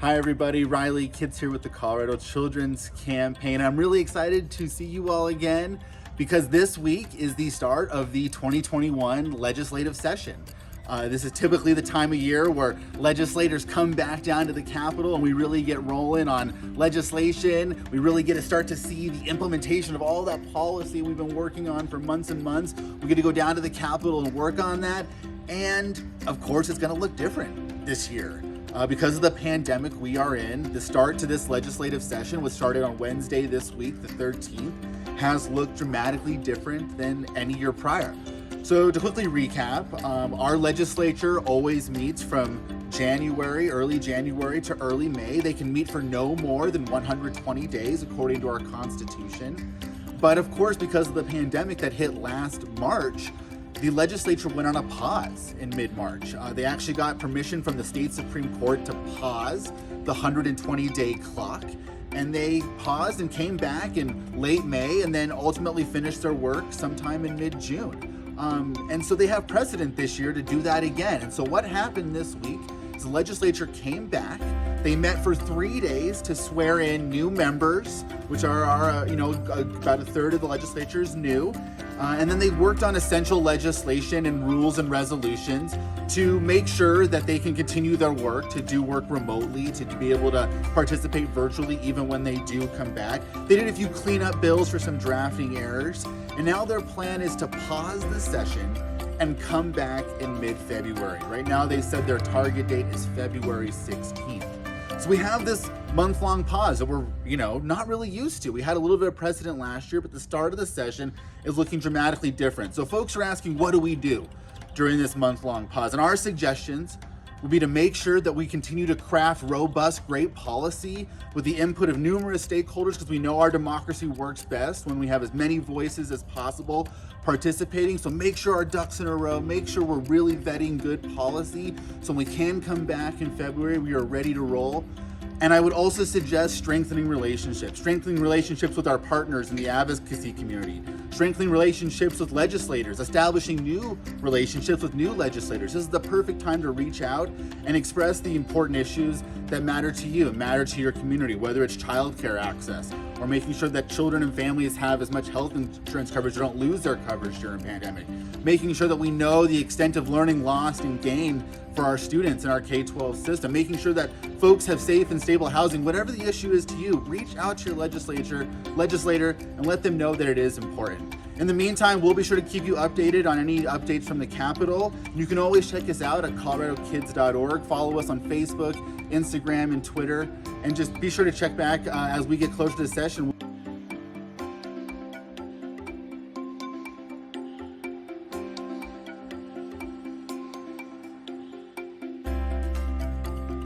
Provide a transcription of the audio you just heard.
Hi everybody, Riley Kids here with the Colorado Children's Campaign. I'm really excited to see you all again because this week is the start of the 2021 legislative session. This is typically the time of year where legislators come back down to the Capitol and we really get rolling on legislation. We really get to start to see the implementation of all that policy we've been working on for months and months. We get to go down to the Capitol and work on that. And of course, it's going to look different this year. Because of the pandemic we are in, the start to this legislative session was started on Wednesday this week, the 13th, has looked dramatically different than any year prior. So to quickly recap, our legislature always meets from early January to early May. They can meet for no more than 120 days according to our Constitution. But of course, because of the pandemic that hit last March, the legislature went on a pause in mid-March. They actually got permission from the state Supreme Court to pause the 120-day clock. And they paused and came back in late May and then ultimately finished their work sometime in mid-June. And so they have precedent this year to do that again. And so what happened this week is the legislature came back. They met for 3 days to swear in new members, which are about a third of the legislature is new. And then they worked on essential legislation and rules and resolutions to make sure that they can continue their work, to do work remotely, to be able to participate virtually even when they do come back. They did a few cleanup bills for some drafting errors. And now their plan is to pause the session and come back in mid-February. Right now they said their target date is February 16th. So we have this month-long pause that we're, not really used to. We had a little bit of precedent last year, but the start of the session is looking dramatically different. So folks are asking, what do we do during this month-long pause? And our suggestions would be to make sure that we continue to craft robust, great policy with the input of numerous stakeholders, because we know our democracy works best when we have as many voices as possible participating. So make sure our ducks in a row, make sure we're really vetting good policy so when we can come back in February, we are ready to roll. And I would also suggest strengthening relationships with our partners in the advocacy community, strengthening relationships with legislators, establishing new relationships with new legislators. This is the perfect time to reach out and express the important issues that matter to you, matter to your community, whether it's childcare access or making sure that children and families have as much health insurance coverage or don't lose their coverage during a pandemic, making sure that we know the extent of learning lost and gained for our students in our K-12 system, making sure that folks have safe and stable housing. Whatever the issue is to you, reach out to your legislator and let them know that it is important. In the meantime, we'll be sure to keep you updated on any updates from the Capitol. You can always check us out at coloradokids.org. Follow us on Facebook, Instagram, and Twitter. And just be sure to check back as we get closer to the session.